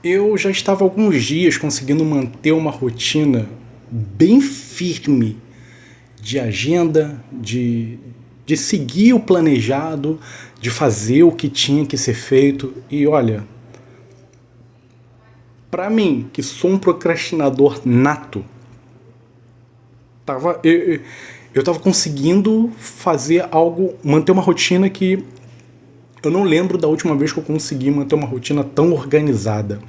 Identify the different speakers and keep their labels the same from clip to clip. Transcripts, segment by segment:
Speaker 1: Eu já estava há alguns dias conseguindo manter uma rotina bem firme de agenda, de seguir o planejado, de fazer o que tinha que ser feito. E olha, pra mim, que sou um procrastinador nato, eu tava conseguindo fazer algo, manter uma rotina que eu não lembro da última vez que eu consegui manter uma rotina tão organizada.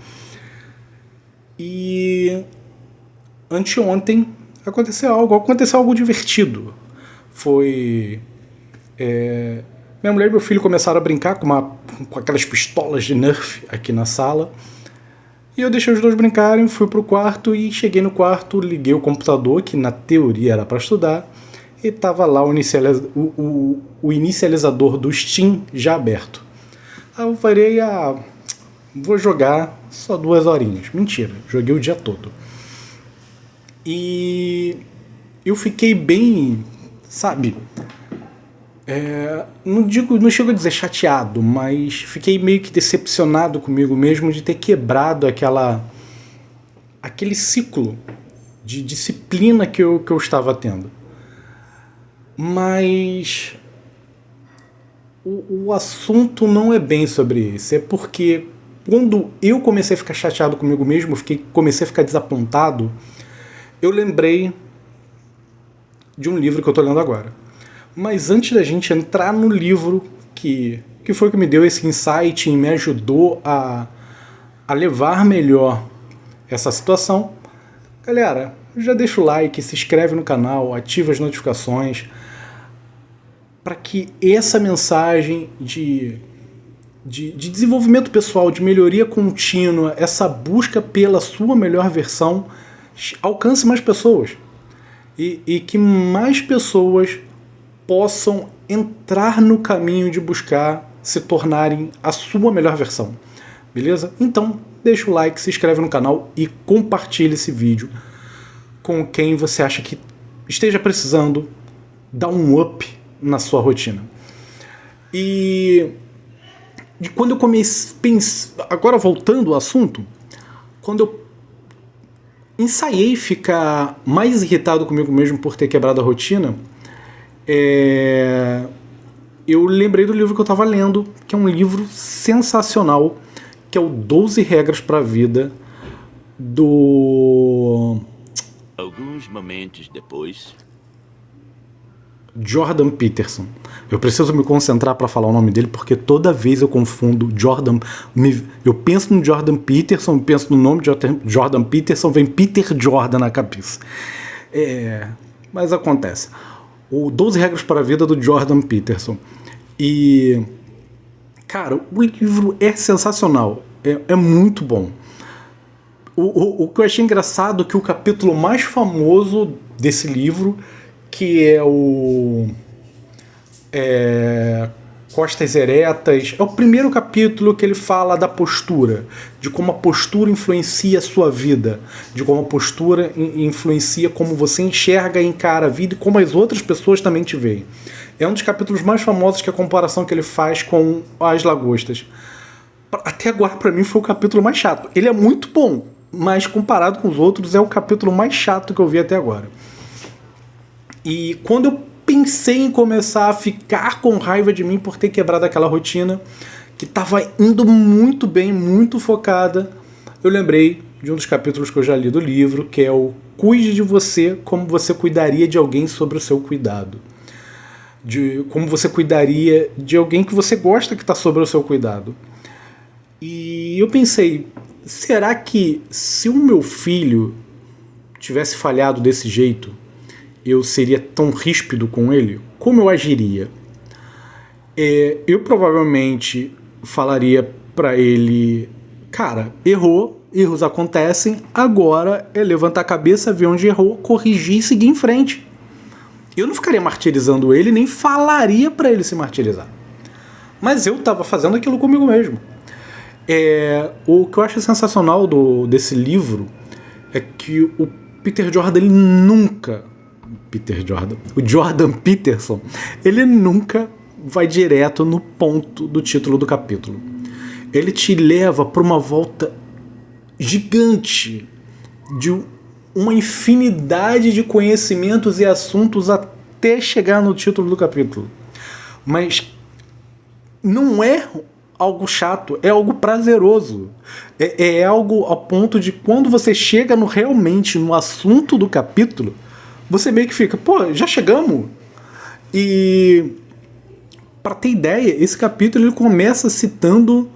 Speaker 1: E anteontem aconteceu algo divertido. Foi. Minha mulher e meu filho começaram a brincar com aquelas pistolas de Nerf aqui na sala. E eu deixei os dois brincarem, fui pro quarto e cheguei no quarto, liguei o computador, que na teoria era para estudar, e tava lá o inicializador do Steam já aberto. Aí eu falei, vou jogar só 2 horinhas. Mentira, joguei o dia todo. E eu fiquei bem, sabe, não chego a dizer chateado, mas fiquei meio que decepcionado comigo mesmo de ter quebrado aquele ciclo de disciplina que eu estava tendo. Mas o assunto não é bem sobre isso. É porque quando eu comecei a ficar chateado comigo mesmo, comecei a ficar desapontado, eu lembrei de um livro que eu estou lendo agora. Mas antes da gente entrar no livro, que foi que me deu esse insight e me ajudou a levar melhor essa situação, galera, já deixa o like, se inscreve no canal, ativa as notificações, para que essa mensagem de desenvolvimento pessoal, de melhoria contínua, essa busca pela sua melhor versão, alcance mais pessoas. E que mais pessoas possam entrar no caminho de buscar se tornarem a sua melhor versão. Beleza? Então, deixa o like, se inscreve no canal e compartilha esse vídeo com quem você acha que esteja precisando dar um up na sua rotina. E quando eu comecei a pensar, agora voltando ao assunto, quando eu ensaiei ficar mais irritado comigo mesmo por ter quebrado a rotina, eu lembrei do livro que eu estava lendo, que é um livro sensacional, que é o 12 Regras para a Vida, do...
Speaker 2: Alguns momentos depois...
Speaker 1: Jordan Peterson. Eu preciso me concentrar para falar o nome dele, porque toda vez eu confundo Jordan... Eu penso no Jordan Peterson, penso no nome de Jordan Peterson, vem Peter Jordan na cabeça. Mas acontece. O 12 Regras para a Vida, do Jordan Peterson. E, cara, o livro é sensacional. É muito bom. O que eu achei engraçado é que o capítulo mais famoso desse livro, que é o Costas Eretas, é o primeiro capítulo que ele fala da postura, de como a postura influencia a sua vida, de como a postura influencia como você enxerga e encara a vida e como as outras pessoas também te veem. É um dos capítulos mais famosos, que é a comparação que ele faz com as lagostas. Até agora, pra mim, foi o capítulo mais chato. Ele é muito bom, mas comparado com os outros, é o capítulo mais chato que eu vi até agora. E quando eu pensei em começar a ficar com raiva de mim por ter quebrado aquela rotina, que estava indo muito bem, muito focada, eu lembrei de um dos capítulos que eu já li do livro, que é o Cuide de você como você cuidaria de alguém sobre o seu cuidado. De como você cuidaria de alguém que você gosta que está sobre o seu cuidado. E eu pensei, será que se o meu filho tivesse falhado desse jeito, eu seria tão ríspido com ele? Como eu agiria? Eu provavelmente falaria pra ele, cara, errou, erros acontecem, agora é levantar a cabeça, ver onde errou, corrigir e seguir em frente. Eu não ficaria martirizando ele, nem falaria pra ele se martirizar. Mas eu tava fazendo aquilo comigo mesmo. O que eu acho sensacional desse livro é que o Peter Jordan, ele nunca... O Jordan Peterson, ele nunca vai direto no ponto do título do capítulo. Ele te leva para uma volta gigante, de uma infinidade de conhecimentos e assuntos até chegar no título do capítulo. Mas não é algo chato, é algo prazeroso. É algo ao ponto de quando você chega realmente no assunto do capítulo, você meio que fica, pô, já chegamos? E para ter ideia, esse capítulo ele começa citando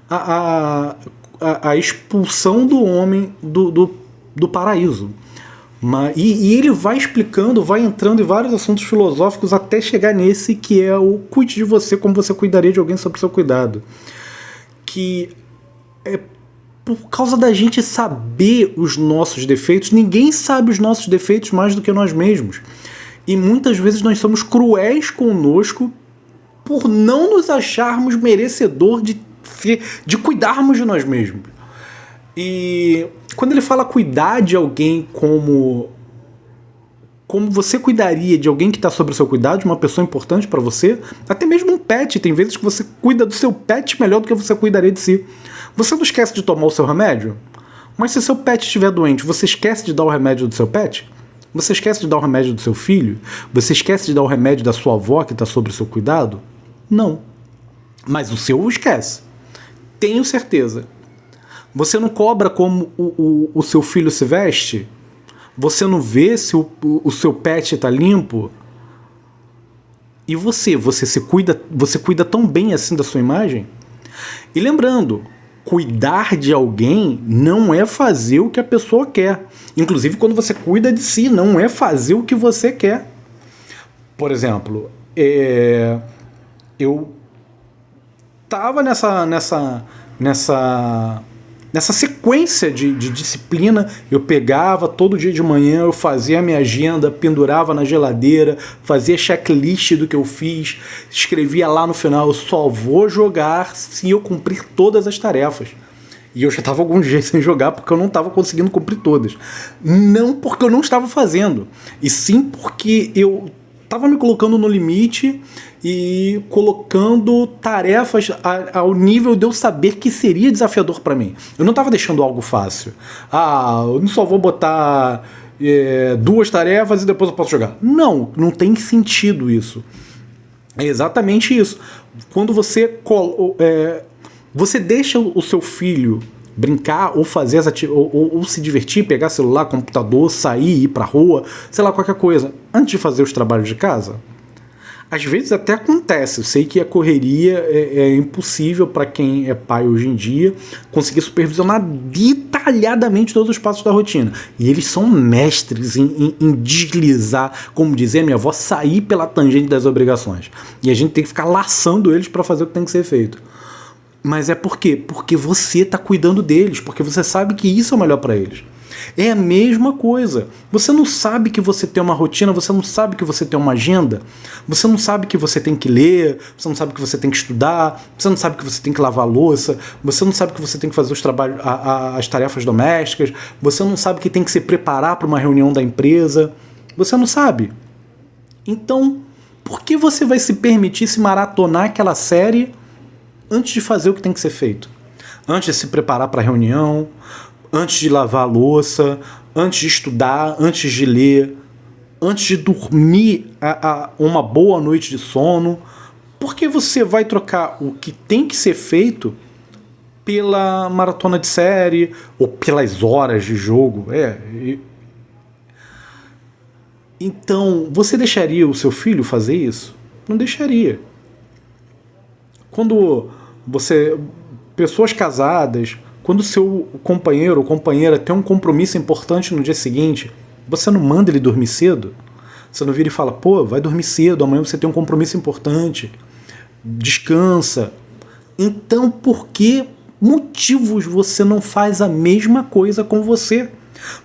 Speaker 1: a expulsão do homem do paraíso. E ele vai explicando, vai entrando em vários assuntos filosóficos até chegar nesse que é o cuide de você como você cuidaria de alguém sob seu cuidado. Que é por causa da gente saber os nossos defeitos. Ninguém sabe os nossos defeitos mais do que nós mesmos. E muitas vezes nós somos cruéis conosco por não nos acharmos merecedor de cuidarmos de nós mesmos. E quando ele fala cuidar de alguém como você cuidaria de alguém que está sob o seu cuidado, de uma pessoa importante para você, até mesmo um pet, tem vezes que você cuida do seu pet melhor do que você cuidaria de si. Você não esquece de tomar o seu remédio? Mas se seu pet estiver doente, você esquece de dar o remédio do seu pet? Você esquece de dar o remédio do seu filho? Você esquece de dar o remédio da sua avó que está sob o seu cuidado? Não. Mas o seu esquece. Tenho certeza. Você não cobra como o seu filho se veste? Você não vê se o seu pet está limpo? E você se cuida, você cuida tão bem assim da sua imagem? E lembrando, cuidar de alguém não é fazer o que a pessoa quer. Inclusive, quando você cuida de si, não é fazer o que você quer. Por exemplo, eu tava nessa sequência de disciplina. Eu pegava todo dia de manhã, eu fazia a minha agenda, pendurava na geladeira, fazia checklist do que eu fiz, escrevia lá no final, eu só vou jogar se eu cumprir todas as tarefas. E eu já estava alguns dias sem jogar porque eu não estava conseguindo cumprir todas. Não porque eu não estava fazendo, e sim porque eu estava me colocando no limite e colocando tarefas ao nível de eu saber que seria desafiador para mim. Eu não estava deixando algo fácil. Eu só vou botar 2 tarefas e depois eu posso jogar. Não tem sentido isso. É exatamente isso. Quando você deixa o seu filho brincar ou fazer ou se divertir, pegar celular, computador, sair, ir pra rua, sei lá, qualquer coisa, antes de fazer os trabalhos de casa, às vezes até acontece. Eu sei que a correria é impossível para quem é pai hoje em dia conseguir supervisionar detalhadamente todos os passos da rotina. E eles são mestres em deslizar, como dizia minha avó, sair pela tangente das obrigações. E a gente tem que ficar laçando eles para fazer o que tem que ser feito. Mas é por quê? Porque você está cuidando deles, porque você sabe que isso é o melhor para eles. É a mesma coisa. Você não sabe que você tem uma rotina, você não sabe que você tem uma agenda, você não sabe que você tem que ler, você não sabe que você tem que estudar, você não sabe que você tem que lavar a louça, você não sabe que você tem que fazer os trabalhos, as tarefas domésticas, você não sabe que tem que se preparar para uma reunião da empresa, você não sabe. Então, por que você vai se permitir se maratonar aquela série antes de fazer o que tem que ser feito? Antes de se preparar para a reunião, antes de lavar a louça, antes de estudar, antes de ler, antes de dormir uma boa noite de sono. Por que você vai trocar o que tem que ser feito pela maratona de série ou pelas horas de jogo? Então, você deixaria o seu filho fazer isso? Não deixaria. Quando pessoas casadas, quando o seu companheiro ou companheira tem um compromisso importante no dia seguinte, você não manda ele dormir cedo? Você não vira e fala, pô, vai dormir cedo, amanhã você tem um compromisso importante, descansa. Então, por que motivos você não faz a mesma coisa com você?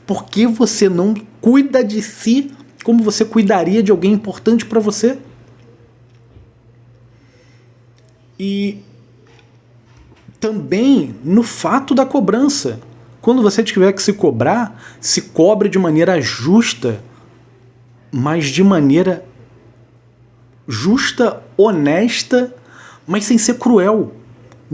Speaker 1: Por que você não cuida de si como você cuidaria de alguém importante para você? E também no fato da cobrança. Quando você tiver que se cobrar, se cobre de maneira justa, mas de maneira justa, honesta, mas sem ser cruel.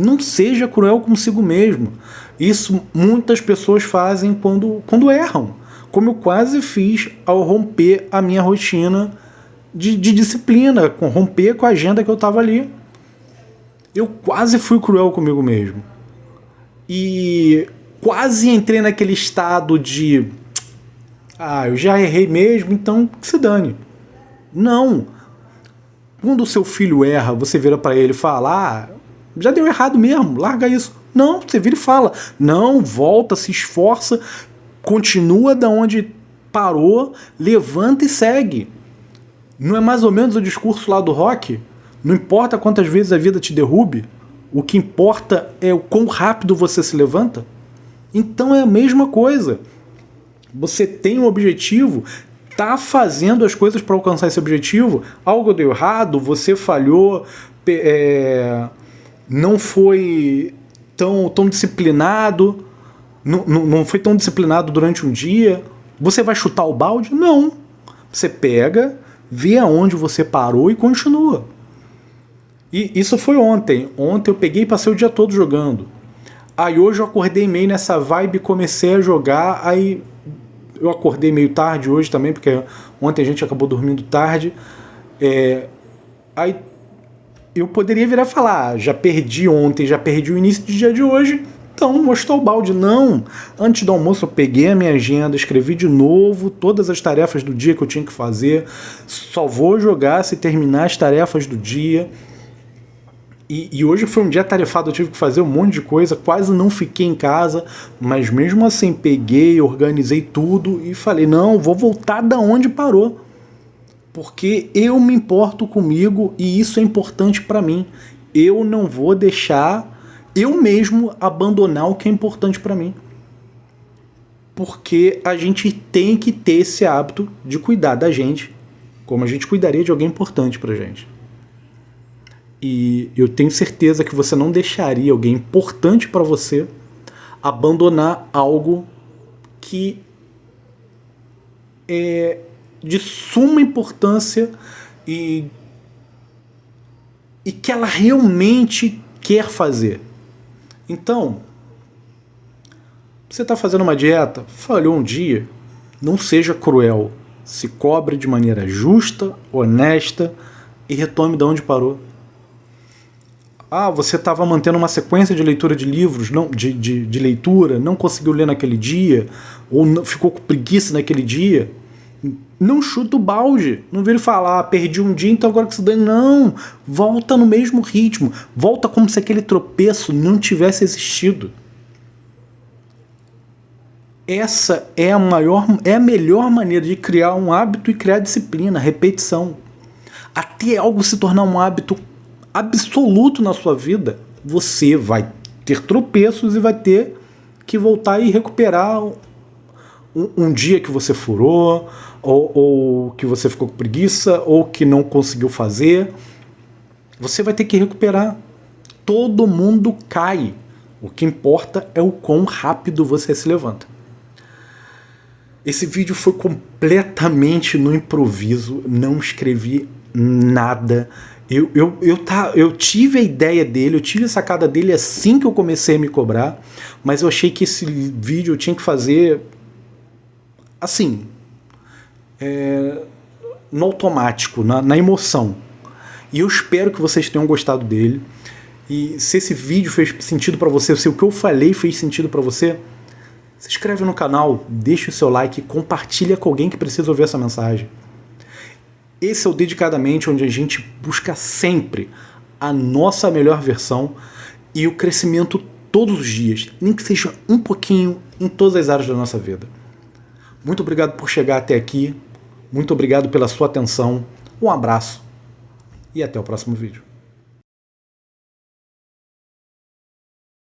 Speaker 1: Não seja cruel consigo mesmo. Isso muitas pessoas fazem quando erram. Como eu quase fiz ao romper a minha rotina de disciplina, romper com a agenda que eu estava ali. Eu quase fui cruel comigo mesmo. E quase entrei naquele estado de... eu já errei mesmo, então que se dane. Não. Quando o seu filho erra, você vira para ele e fala... já deu errado mesmo, larga isso. Não, você vira e fala. Não, volta, se esforça, continua da onde parou, levanta e segue. Não é mais ou menos o discurso lá do Rock? Não importa quantas vezes a vida te derrube, o que importa é o quão rápido você se levanta. Então é a mesma coisa. Você tem um objetivo, tá fazendo as coisas para alcançar esse objetivo, algo deu errado, você falhou, não foi tão disciplinado, não foi tão disciplinado durante um dia, você vai chutar o balde? Não. Você pega, vê aonde você parou e continua. E isso foi ontem. Ontem eu peguei e passei o dia todo jogando. Aí hoje eu acordei meio nessa vibe, comecei a jogar, aí eu acordei meio tarde hoje também, porque ontem a gente acabou dormindo tarde. Aí eu poderia virar e falar, já perdi ontem, já perdi o início do dia de hoje, então mostrar o balde. Não, antes do almoço eu peguei a minha agenda, escrevi de novo todas as tarefas do dia que eu tinha que fazer, só vou jogar se terminar as tarefas do dia. E hoje foi um dia tarefado, eu tive que fazer um monte de coisa, quase não fiquei em casa, mas mesmo assim peguei, organizei tudo e falei, não, vou voltar da onde parou. Porque eu me importo comigo e isso é importante para mim. Eu não vou deixar eu mesmo abandonar o que é importante para mim. Porque a gente tem que ter esse hábito de cuidar da gente, como a gente cuidaria de alguém importante pra gente. E eu tenho certeza que você não deixaria alguém importante para você abandonar algo que é de suma importância e que ela realmente quer fazer. Então, você está fazendo uma dieta, falhou um dia, não seja cruel. Se cobre de maneira justa, honesta e retome de onde parou. Você estava mantendo uma sequência de leitura de livros, de leitura, não conseguiu ler naquele dia, ou não, ficou com preguiça naquele dia. Não chuta o balde, não vira falar, perdi um dia, então agora que se dane. Não, volta no mesmo ritmo, volta como se aquele tropeço não tivesse existido. Essa é a melhor maneira de criar um hábito e criar disciplina, repetição. Até algo se tornar um hábito absoluto na sua vida, você vai ter tropeços e vai ter que voltar e recuperar um dia que você furou, ou que você ficou com preguiça, ou que não conseguiu fazer. Você vai ter que recuperar. Todo mundo cai. O que importa é o quão rápido você se levanta. Esse vídeo foi completamente no improviso, não escrevi nada. Eu tive a ideia dele, eu tive a sacada dele assim que eu comecei a me cobrar, mas eu achei que esse vídeo eu tinha que fazer assim, no automático, na emoção. E eu espero que vocês tenham gostado dele. E se esse vídeo fez sentido pra você, se o que eu falei fez sentido pra você, se inscreve no canal, deixa o seu like, compartilha com alguém que precisa ouvir essa mensagem. Esse é o Dedicadamente, onde a gente busca sempre a nossa melhor versão e o crescimento todos os dias, nem que seja um pouquinho em todas as áreas da nossa vida. Muito obrigado por chegar até aqui, muito obrigado pela sua atenção, um abraço e até o próximo vídeo.